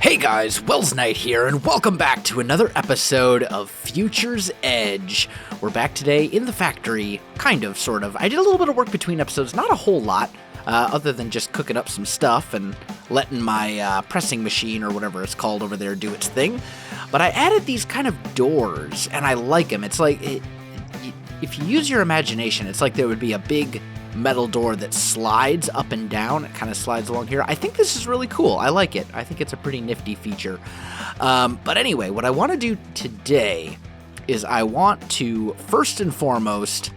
Hey guys, Welsknight here, and welcome back to another episode of Future's Edge. We're back today in the factory, kind of, sort of. I did a little bit of work between episodes, not a whole lot, other than just cooking up some stuff and letting my pressing machine, or whatever it's called over there, do its thing. But I added these kind of doors, and I like them. It's like, if you use your imagination, it's like there would be a big metal door that slides up and down. It kind of slides along here. I think this is really cool. I like it. I think it's a pretty nifty feature. But anyway, what I want to do today is I want to, first and foremost,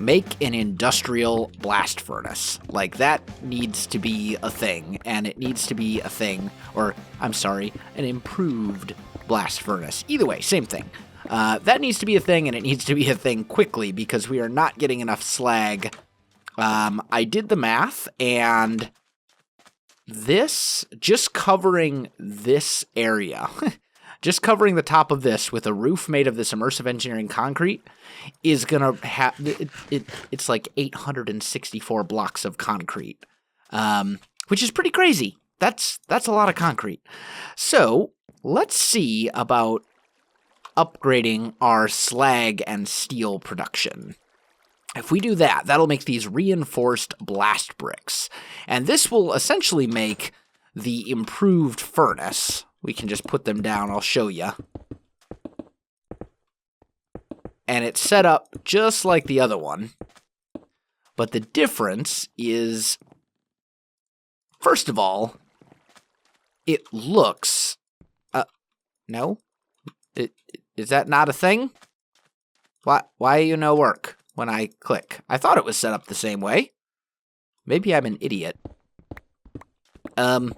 make an industrial blast furnace. Like, that needs to be a thing, and it needs to be a thing, or, I'm sorry, an improved blast furnace. Either way, same thing. That needs to be a thing, and it needs to be a thing quickly, because we are not getting enough slag. I did the math, and this, just covering this area, just covering the top of this with a roof made of this immersive engineering concrete, is gonna have, it's like 864 blocks of concrete, which is pretty crazy. That's a lot of concrete. So, let's see about upgrading our slag and steel production. If we do that, that'll make these reinforced blast bricks. And this will essentially make the improved furnace. We can just put them down, I'll show you. And it's set up just like the other one. But the difference is, first of all, it looks... no? Is that not a thing? Why you no work? When I click. I thought it was set up the same way. Maybe I'm an idiot. Let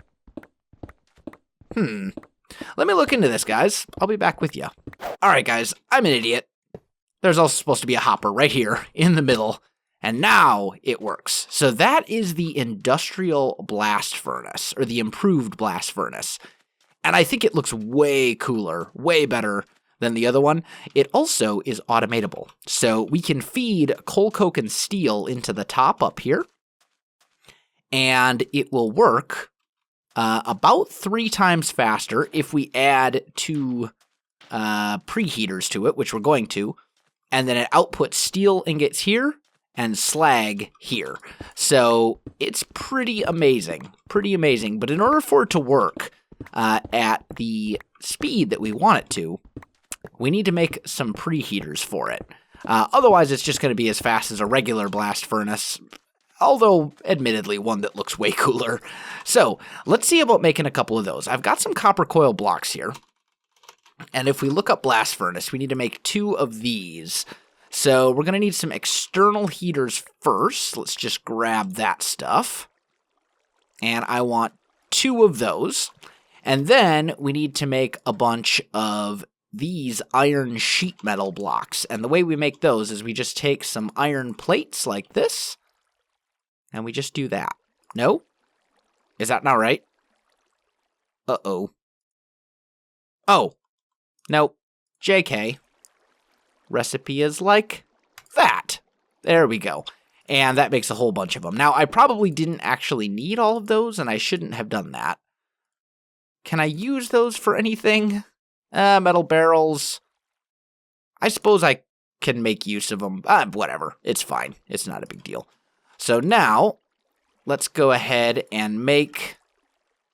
me look into this, guys. I'll be back with you. Alright, guys. I'm an idiot. There's also supposed to be a hopper right here in the middle. And now it works. So that is the industrial blast furnace, or the improved blast furnace. And I think it looks way cooler, way better than the other one. It also is automatable. So we can feed coal, coke, and steel into the top up here. And it will work about 3 times faster if we add 2 preheaters to it, which we're going to. And then it outputs steel ingots here and slag here. So it's pretty amazing. Pretty amazing. But in order for it to work at the speed that we want it to, we need to make some preheaters for it. Otherwise, it's just going to be as fast as a regular blast furnace, although, admittedly, one that looks way cooler. So, let's see about making a couple of those. I've got some copper coil blocks here, and if we look up blast furnace, we need to make 2 of these. So, we're going to need some external heaters first. Let's just grab that stuff. And I want 2 of those. And then, we need to make a bunch of these iron sheet metal blocks. And the way we make those is we just take some iron plates like this, and we just do that. No? Is that not right? Uh-oh. Oh. Nope. JK. Recipe is like that. There we go. And that makes a whole bunch of them. Now, I probably didn't actually need all of those, and I shouldn't have done that. Can I use those for anything? Metal barrels. I suppose I can make use of them. Whatever. It's fine. It's not a big deal. So now, let's go ahead and make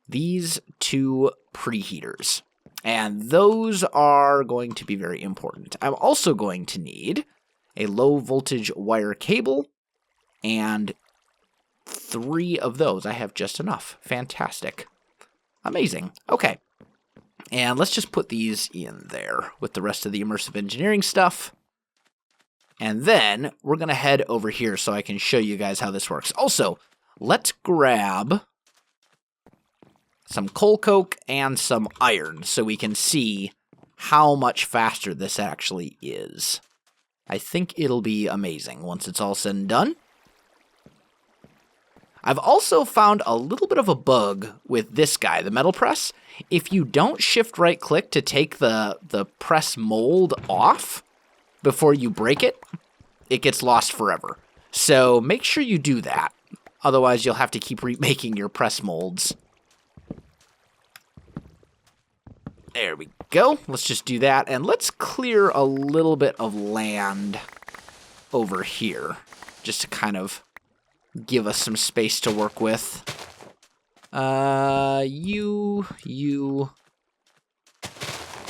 these 2 preheaters. And those are going to be very important. I'm also going to need a low voltage wire cable and 3 of those. I have just enough. Fantastic. Amazing. Okay. And let's just put these in there with the rest of the immersive engineering stuff. And then we're going to head over here so I can show you guys how this works. Also, let's grab some coal coke and some iron so we can see how much faster this actually is. I think it'll be amazing once it's all said and done. I've also found a little bit of a bug with this guy, the metal press. If you don't shift right click to take the press mold off before you break it, it gets lost forever. So make sure you do that. Otherwise, you'll have to keep remaking your press molds. There we go. Let's just do that, and let's clear a little bit of land over here, just to kind of give us some space to work with. You,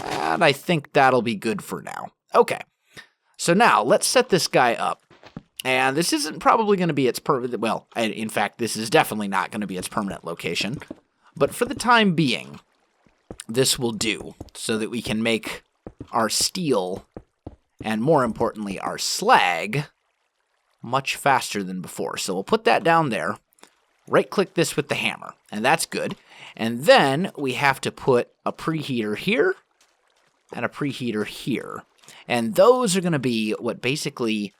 and I think that'll be good for now. Okay, so now let's set this guy up. And this isn't probably going to be its permanent, well, in fact, this is definitely not going to be its permanent location. But for the time being, this will do so that we can make our steel, and more importantly, our slag, much faster than before. So we'll put that down there, right-click this with the hammer, and that's good. And then we have to put a preheater here and a preheater here. And those are going to be what basically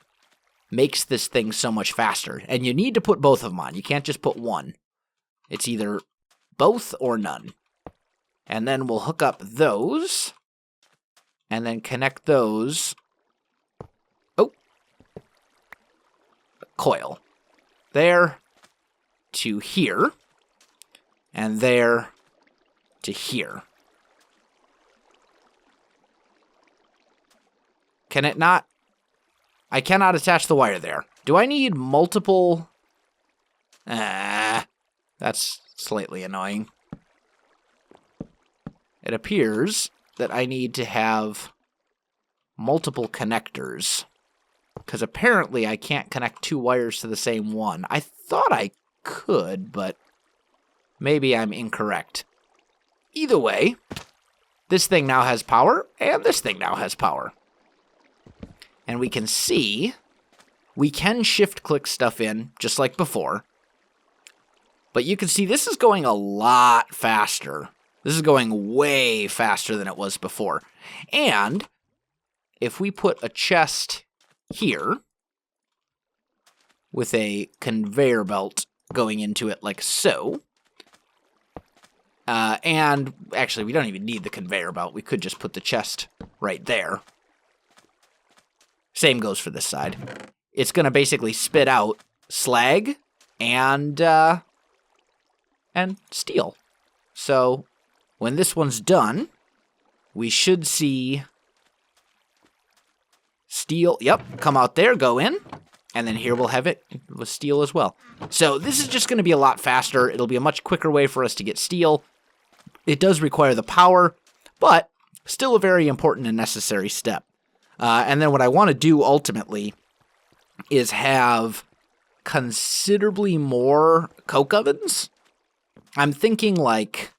makes this thing so much faster. And you need to put both of them on. You can't just put one. It's either both or none. And then we'll hook up those, and then connect those. Oh. Coil. There to here, and there to here. Can it not? I cannot attach the wire there. Do I need multiple? That's slightly annoying. It appears that I need to have multiple connectors, because apparently I can't connect two wires to the same one. I thought I could, but maybe I'm incorrect. Either way, this thing now has power, and this thing now has power. And we can see, we can shift-click stuff in, just like before. But you can see this is going a lot faster. This is going way faster than it was before. And if we put a chest here, with a conveyor belt going into it like so, and actually we don't even need the conveyor belt. We could just put the chest right there. Same goes for this side. It's going to basically spit out slag and steel. So when this one's done, we should see steel, come out there, go in, and then here we'll have it with steel as well. So this is just going to be a lot faster. It'll be a much quicker way for us to get steel. It does require the power, but still a very important and necessary step. And then what I want to do ultimately is have considerably more coke ovens. I'm thinking like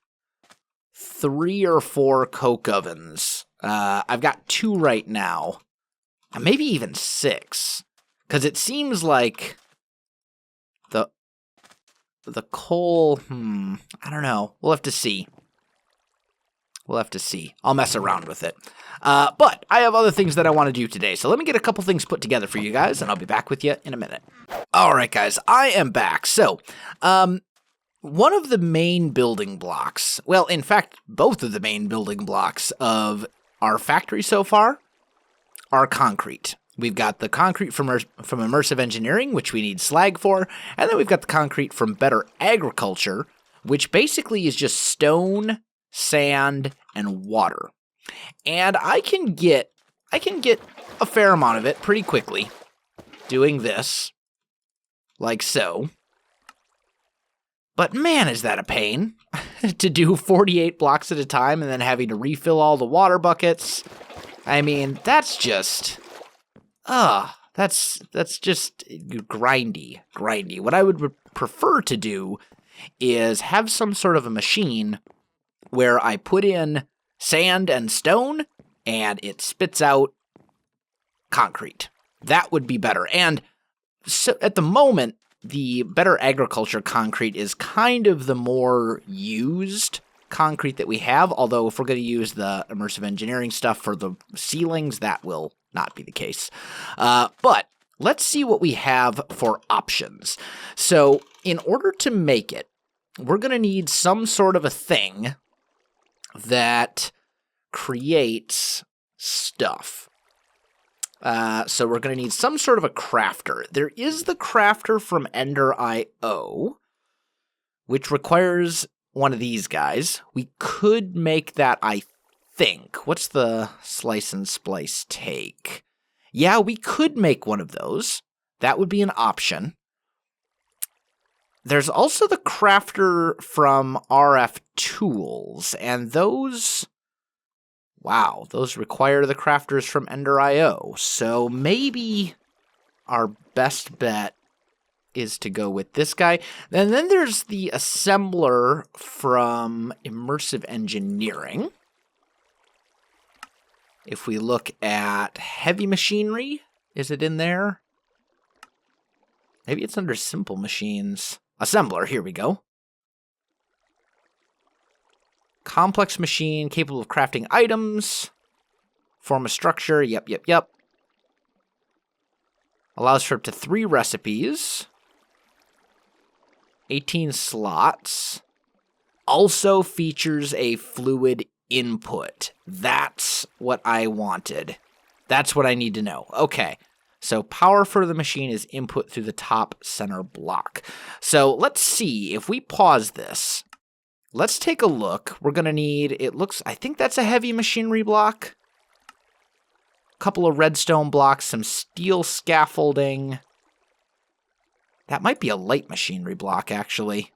3 or 4 coke ovens. I've got 2 right now. Maybe even 6. Because it seems like the coal, I don't know. We'll have to see. We'll have to see. I'll mess around with it. But I have other things that I want to do today. So let me get a couple things put together for you guys, and I'll be back with you in a minute. All right, guys. I am back. So, one of the main building blocks, well, in fact, both of the main building blocks of our factory so far are concrete. We've got the concrete from immersive engineering, which we need slag for, and then we've got the concrete from better agriculture, which basically is just stone, sand, and water. And I can get a fair amount of it pretty quickly doing this, like so. But man, is that a pain to do 48 blocks at a time and then having to refill all the water buckets. I mean, that's just that's just grindy. What I would prefer to do is have some sort of a machine where I put in sand and stone and it spits out concrete. That would be better. And so at the moment, the better agriculture concrete is kind of the more used concrete that we have, although if we're going to use the immersive engineering stuff for the ceilings, that will not be the case. But let's see what we have for options. So in order to make it, we're going to need some sort of a thing that creates stuff. So we're going to need some sort of a crafter. There is the crafter from Ender.io, which requires one of these guys. We could make that, I think. What's the slice and splice take? Yeah, we could make one of those. That would be an option. There's also the crafter from RF Tools, and those... Wow, those require the crafters from Ender.io, so maybe our best bet is to go with this guy. And then there's the assembler from Immersive Engineering. If we look at heavy machinery, is it in there? Maybe it's under simple machines. Assembler, here we go. Complex machine, capable of crafting items. Form a structure, yep. Allows for up to 3 recipes. 18 slots. Also features a fluid input. That's what I wanted. That's what I need to know. Okay. So power for the machine is input through the top center block. So let's see if we pause this. Let's take a look. We're going to need, I think that's a heavy machinery block. A couple of redstone blocks, some steel scaffolding. That might be a light machinery block, actually.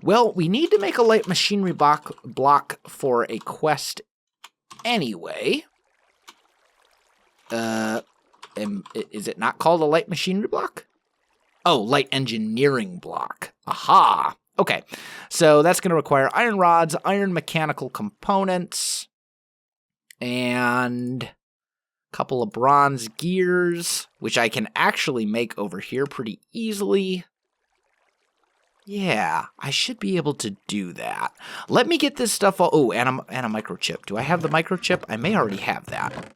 Well, we need to make a light machinery block for a quest anyway. Is it not called a light machinery block? Oh, light engineering block. Aha! Okay, so that's going to require iron rods, iron mechanical components, and a couple of bronze gears, which I can actually make over here pretty easily. Yeah, I should be able to do that. Let me get this stuff and a microchip. Do I have the microchip? I may already have that.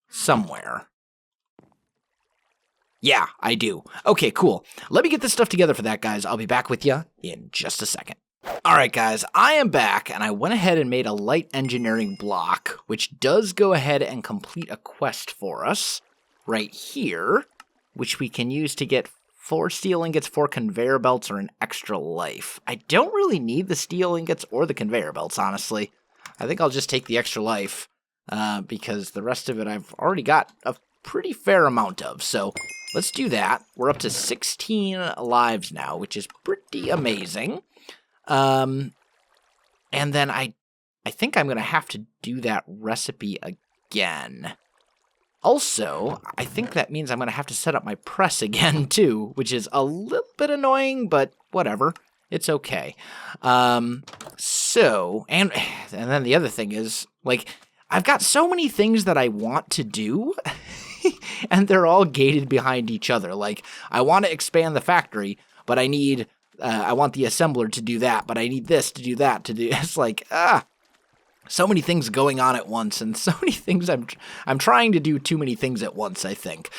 Somewhere. Yeah, I do. Okay, cool. Let me get this stuff together for that, guys. I'll be back with you in just a second. Alright, guys, I am back, and I went ahead and made a light engineering block, which does go ahead and complete a quest for us right here, which we can use to get 4 steel ingots, 4 conveyor belts, or an extra life. I don't really need the steel ingots or the conveyor belts, honestly. I think I'll just take the extra life, because the rest of it I've already got a pretty fair amount of, so let's do that. We're up to 16 lives now, which is pretty amazing. And then I think I'm going to have to do that recipe again. Also, I think that means I'm going to have to set up my press again, too, which is a little bit annoying, but whatever. It's okay. And then the other thing is, like, I've got so many things that I want to do, and they're all gated behind each other. Like, I want to expand the factory, but I need, I want the assembler to do that, but I need this to do that to do, it's like, so many things going on at once, and so many things I'm trying to do too many things at once, I think.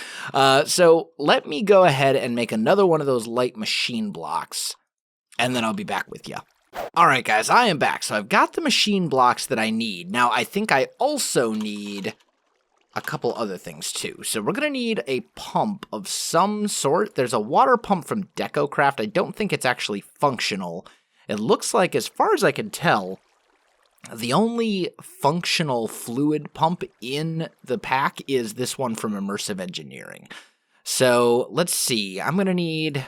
So let me go ahead and make another one of those light machine blocks, and then I'll be back with you. Alright guys, I am back. So I've got the machine blocks that I need. Now I think I also need a couple other things too. So we're going to need a pump of some sort. There's a water pump from DecoCraft. I don't think it's actually functional. It looks like, as far as I can tell, the only functional fluid pump in the pack is this one from Immersive Engineering. So let's see. I'm going to need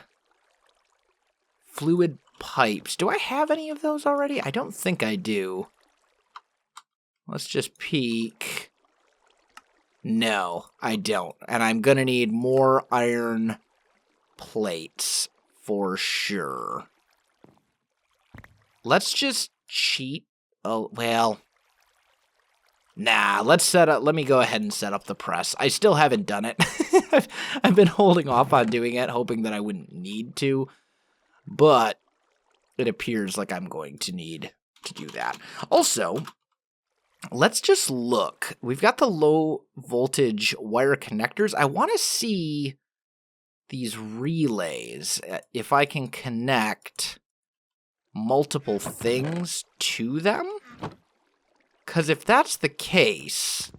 fluid pipes. Do I have any of those already? I don't think I do. Let's just peek. No, I don't. And I'm going to need more iron plates for sure. Let's just cheat. Oh, well. Nah, let me go ahead and set up the press. I still haven't done it. I've been holding off on doing it, hoping that I wouldn't need to. But it appears like I'm going to need to do that. Also, let's just look. We've got the low voltage wire connectors. I want to see these relays, if I can connect multiple things to them. Because if that's the case,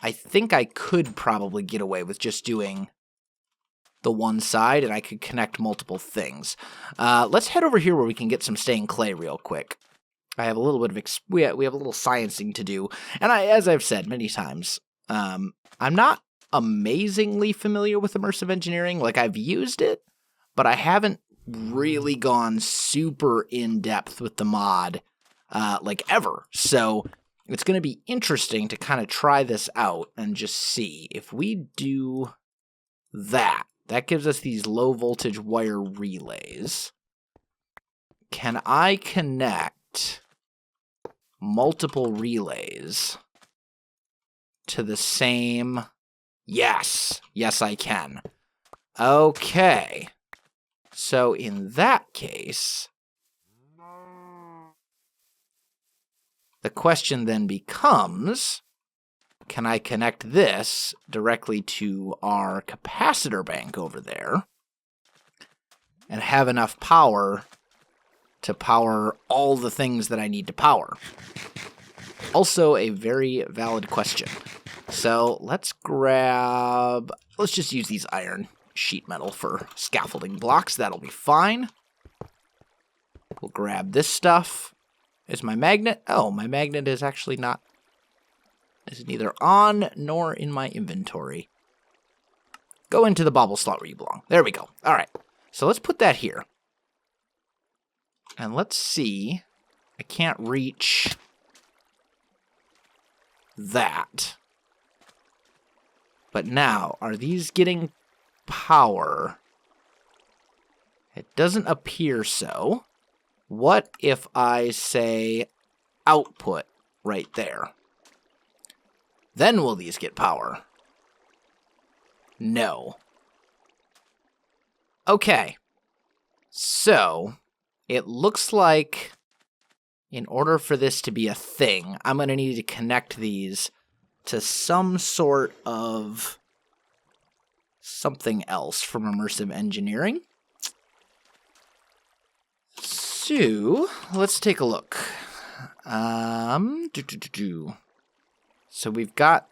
I think I could probably get away with just doing the one side, and I could connect multiple things. Let's head over here where we can get some stained clay real quick. I have a little bit of we have a little sciencing to do, and as I've said many times, I'm not amazingly familiar with immersive engineering. Like, I've used it, but I haven't really gone super in depth with the mod, like ever. So it's going to be interesting to kind of try this out and just see if we do that. That gives us these low voltage wire relays. Can I connect multiple relays to the same? Yes. Yes, I can. Okay. So in that case, the question then becomes, can I connect this directly to our capacitor bank over there and have enough power to power all the things that I need to power? Also a very valid question. So let's just use these iron sheet metal for scaffolding blocks. That'll be fine. We'll grab this stuff. Is my magnet? Oh, my magnet is actually not. Is neither on nor in my inventory. Go into the bobble slot where you belong. There we go. All right. So let's put that here. And let's see. I can't reach that. But now, are these getting power? It doesn't appear so. What if I say output right there? Then will these get power? No. Okay. So, it looks like in order for this to be a thing, I'm going to need to connect these to some sort of something else from immersive engineering. So, let's take a look. So we've got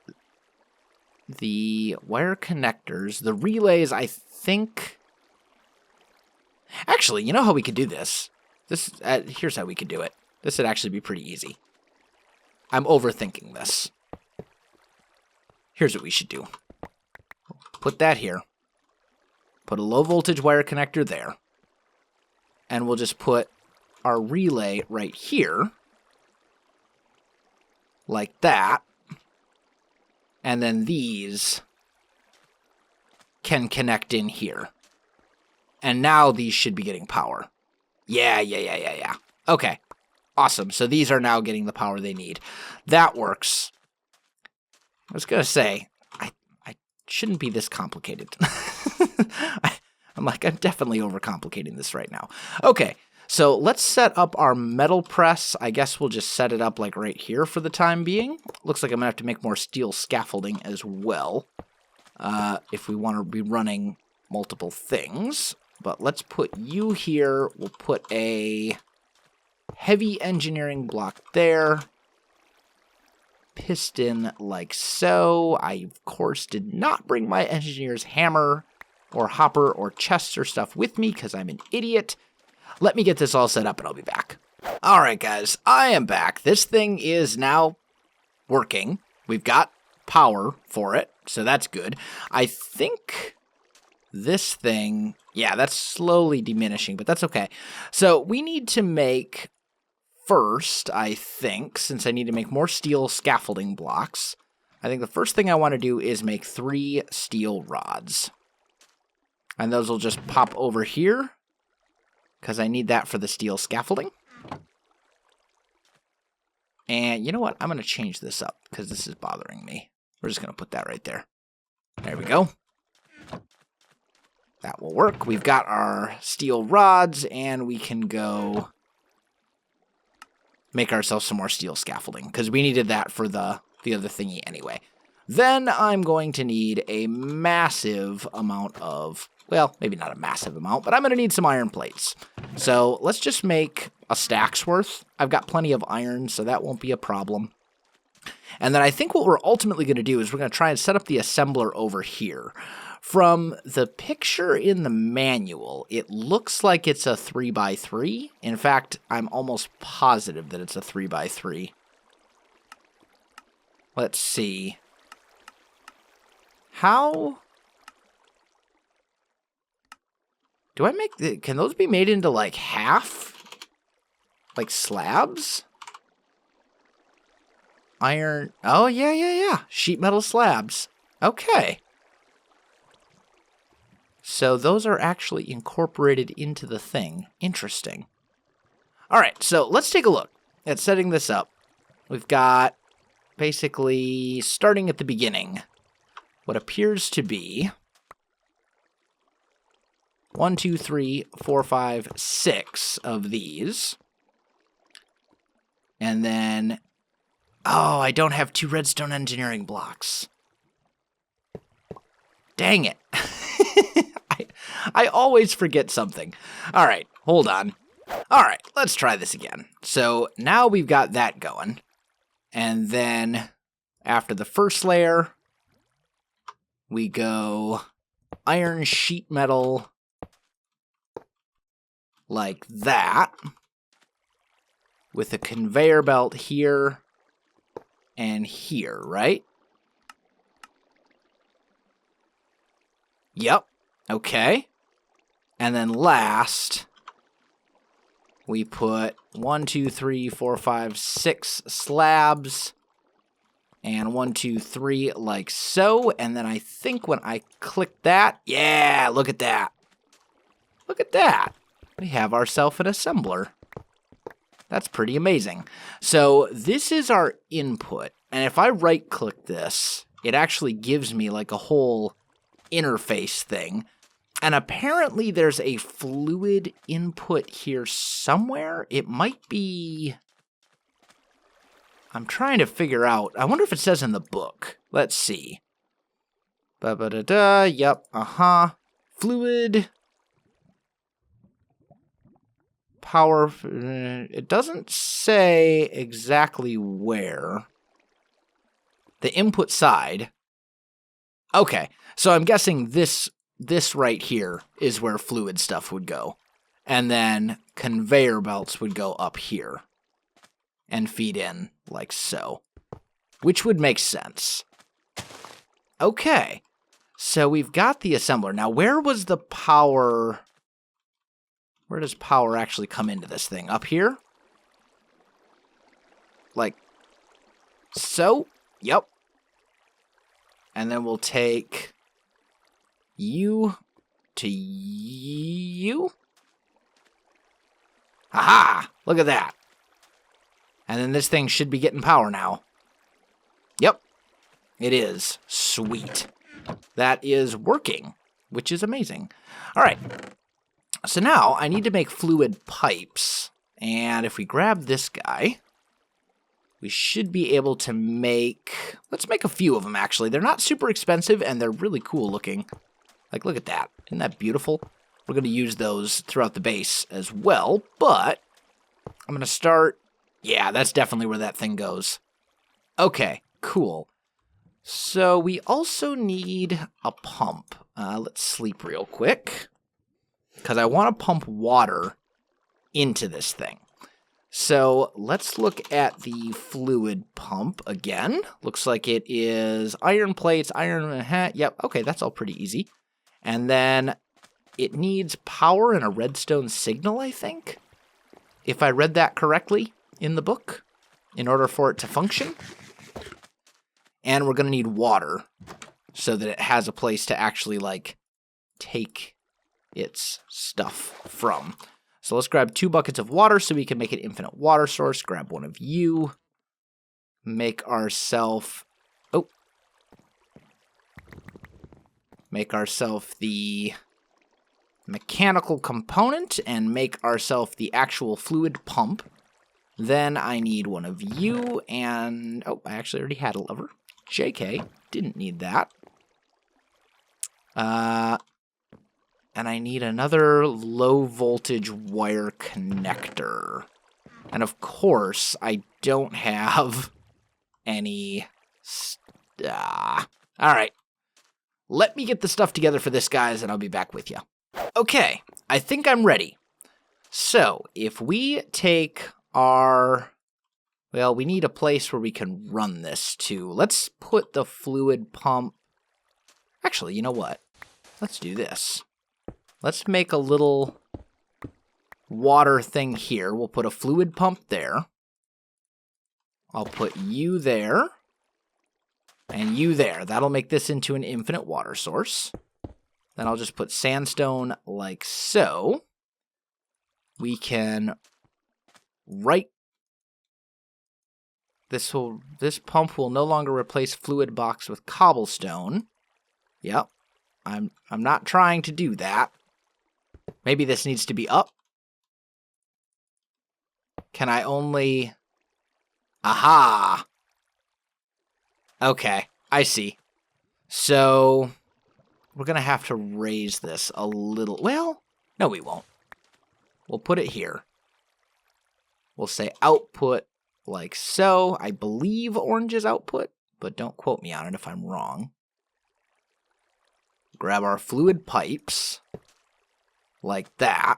the wire connectors, the relays, I think. Actually, you know how we could do this? Here's how we could do it. This would actually be pretty easy. I'm overthinking this. Here's what we should do. Put that here. Put a low voltage wire connector there. And we'll just put our relay right here. Like that. And then these can connect in here. And now these should be getting power. Yeah. Okay. Awesome. So these are now getting the power they need. That works. I was going to say, I shouldn't be this complicated. I'm definitely overcomplicating this right now. Okay. So let's set up our metal press. I guess we'll just set it up like right here for the time being. Looks like I'm going to have to make more steel scaffolding as well. If we want to be running multiple things. But let's put you here. We'll put a heavy engineering block there. Piston like so. I, of course, did not bring my engineer's hammer or hopper or chest or stuff with me because I'm an idiot. Let me get this all set up and I'll be back. All right, guys, I am back. This thing is now working. We've got power for it, so that's good. I think this thing, yeah, that's slowly diminishing, but that's okay. So we need to make first, I think, since I need to make more steel scaffolding blocks, I think the first thing I want to do is make 3 steel rods. And those will just pop over here, because I need that for the steel scaffolding. And you know what? I'm going to change this up, because this is bothering me. We're just going to put that right there. There we go. That will work. We've got our steel rods, and we can go make ourselves some more steel scaffolding, because we needed that for the other thingy anyway. Then I'm going to need a massive amount of, well, maybe not a massive amount, but I'm going to need some iron plates. So let's just make a stack's worth. I've got plenty of iron, so that won't be a problem. And then I think what we're ultimately going to do is we're going to try and set up the assembler over here From the picture in the manual, it looks like it's a 3x3. In fact, I'm almost positive that it's a 3x3. Let's see. How do I make can those be made into like half? Like slabs? Iron. Oh, yeah. Sheet metal slabs. Okay. So those are actually incorporated into the thing. Interesting. All right, so let's take a look at setting this up. We've got basically starting at the beginning what appears to be 1, 2, 3, 4, 5, 6 of these. And then, oh, I don't have 2 redstone engineering blocks. Dang it. I always forget something. All right, hold on. All right, let's try this again. So now we've got that going. And then after the first layer, we go iron sheet metal like that with a conveyor belt here and here, right? Yep. Okay. And then last, we put 1, 2, 3, 4, 5, 6 slabs. And 1, 2, 3 like so. And then I think when I click that, yeah, look at that. Look at that. We have ourselves an assembler. That's pretty amazing. So this is our input. And if I right click this, it actually gives me like a whole interface thing. And apparently there's a fluid input here somewhere. It might be... I'm trying to figure out. I wonder if it says in the book. Let's see. Ba-ba-da-da. Yep. Fluid. Power. It doesn't say exactly where. The input side. Okay. So I'm guessing this right here is where fluid stuff would go. And then conveyor belts would go up here and feed in like so, which would make sense. Okay, so we've got the assembler. Now, where was the power? Where does power actually come into this thing? Up here? Like so? Yep. And then we'll take you to you. Aha! Look at that. And then this thing should be getting power now. Yep, it is. Sweet. That is working, which is amazing. All right, so now I need to make fluid pipes. And if we grab this guy, we should be able to make... Let's make a few of them, actually. They're not super expensive, and they're really cool looking. Like, look at that. Isn't that beautiful? We're going to use those throughout the base as well, but I'm going to start... Yeah, that's definitely where that thing goes. Okay, cool. So we also need a pump. Let's sleep real quick, because I want to pump water into this thing. So let's look at the fluid pump again. Looks like it is iron plates, yep, okay, that's all pretty easy. And then it needs power and a redstone signal, I think, if I read that correctly in the book, in order for it to function. And we're going to need water so that it has a place to actually, like, take its stuff from. So let's grab 2 buckets of water so we can make an infinite water source. Grab one of you. Make ourselves... Oh. Make ourselves the mechanical component and make ourselves the actual fluid pump. Then I need one of you, and... Oh, I actually already had a lever. JK, didn't need that. And I need another low-voltage wire connector. And of course, I don't have any... Alright. let me get the stuff together for this, guys, and I'll be back with you. Okay, I think I'm ready. So, if we take our... Well, we need a place where we can run this to. Let's put the fluid pump... Actually, you know what? Let's do this. Let's make a little water thing here. We'll put a fluid pump there. I'll put you there. And you there. That'll make this into an infinite water source. Then I'll just put sandstone like so. We can write... This pump will no longer replace fluid box with cobblestone. Yep. I'm not trying to do that. Maybe this needs to be up. Can I only... Aha! Okay, I see. So, we're going to have to raise this a little. Well, no we won't. We'll put it here. We'll say output like so. I believe orange is output, but don't quote me on it if I'm wrong. Grab our fluid pipes like that.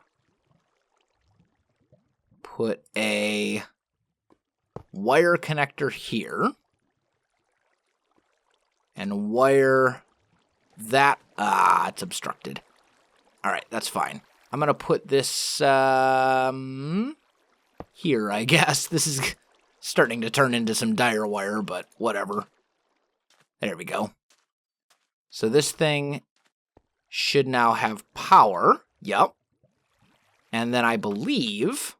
Put a wire connector here. And wire that. It's obstructed. All right, that's fine. I'm going to put this here, I guess. This is starting to turn into some dire wire, but whatever. There we go. So this thing should now have power. Yep. And then I believe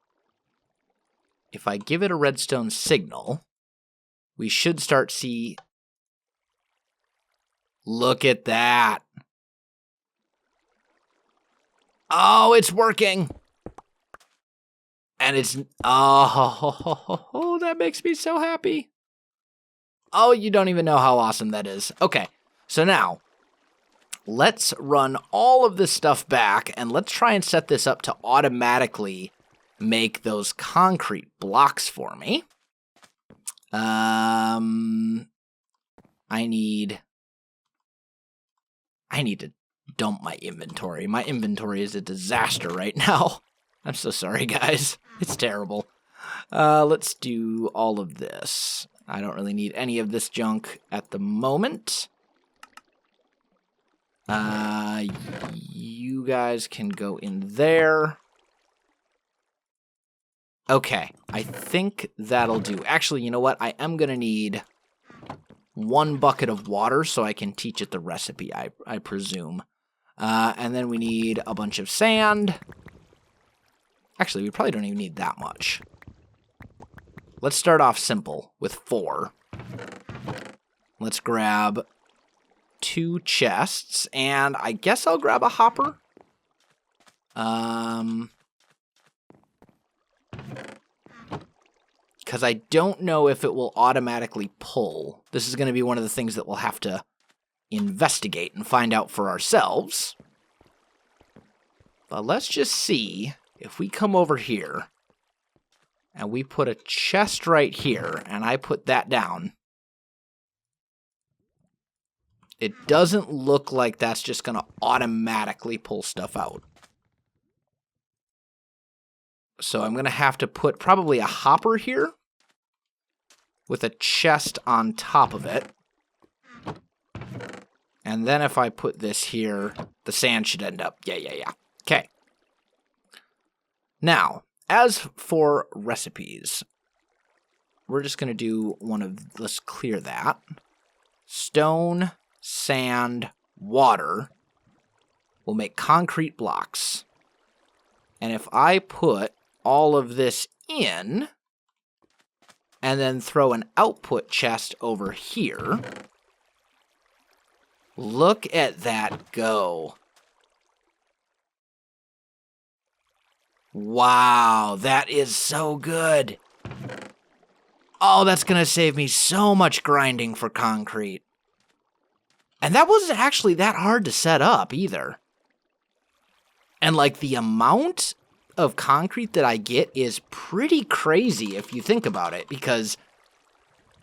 if I give it a redstone signal, we should start see... Look at that. Oh, it's working. And it's... Oh, that makes me so happy. Oh, you don't even know how awesome that is. Okay, so now, let's run all of this stuff back, and let's try and set this up to automatically make those concrete blocks for me. I need to dump my inventory. My inventory is a disaster right now. I'm so sorry, guys. It's terrible. Let's do all of this. I don't really need any of this junk at the moment. You guys can go in there. Okay, I think that'll do. Actually, you know what? I am going to need 1 bucket of water so I can teach it the recipe, I presume. And then we need a bunch of sand. Actually, we probably don't even need that much. Let's start off simple with 4. Let's grab 2 chests, and I guess I'll grab a hopper. Because I don't know if it will automatically pull. This is going to be one of the things that we'll have to investigate and find out for ourselves. But let's just see if we come over here and we put a chest right here and I put that down. It doesn't look like that's just going to automatically pull stuff out. So I'm going to have to put probably a hopper here with a chest on top of it. And then if I put this here, the sand should end up. Yeah. Okay. Now, as for recipes, we're just going to do one of, let's clear that. Stone, sand, water will make concrete blocks. And if I put all of this in, and then throw an output chest over here, look at that go. Wow, that is so good. Oh, that's going to save me so much grinding for concrete. And that wasn't actually that hard to set up either. And like the amount of concrete that I get is pretty crazy if you think about it, because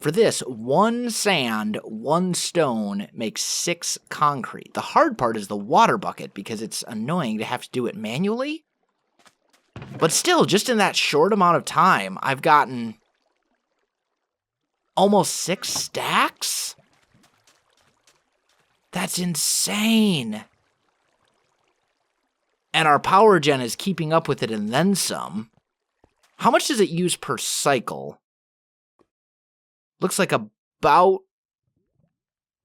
For this, 1 sand, 1 stone makes 6 concrete. The hard part is the water bucket because it's annoying to have to do it manually. But still, just in that short amount of time, I've gotten almost 6 stacks? That's insane. And our power gen is keeping up with it and then some. How much does it use per cycle? Looks like about...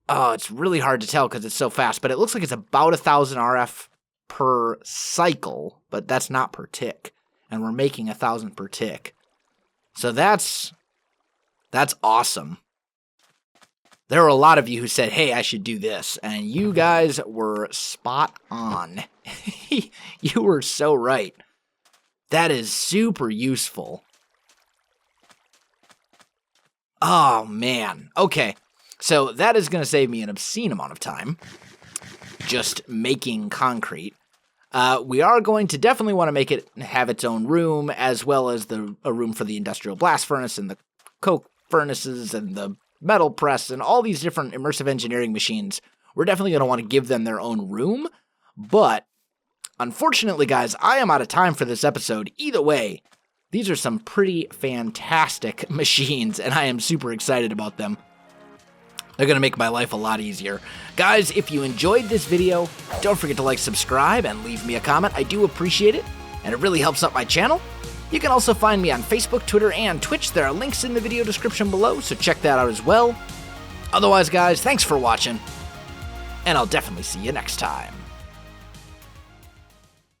Oh, it's really hard to tell because it's so fast, but it looks like it's about 1,000 RF per cycle, but that's not per tick. And we're making 1,000 per tick. So that's awesome. There were a lot of you who said, hey, I should do this, and you guys were spot on. You were so right. That is super useful. Oh, man. Okay, so that is going to save me an obscene amount of time, just making concrete. We are going to definitely want to make it have its own room, as well as a room for the industrial blast furnace and the coke furnaces and the metal press and all these different immersive engineering machines. We're definitely going to want to give them their own room, but unfortunately, guys, I am out of time for this episode. Either way, these are some pretty fantastic machines, and I am super excited about them. They're going to make my life a lot easier. Guys, if you enjoyed this video, don't forget to like, subscribe, and leave me a comment. I do appreciate it, and it really helps out my channel. You can also find me on Facebook, Twitter, and Twitch. There are links in the video description below, so check that out as well. Otherwise, guys, thanks for watching, and I'll definitely see you next time.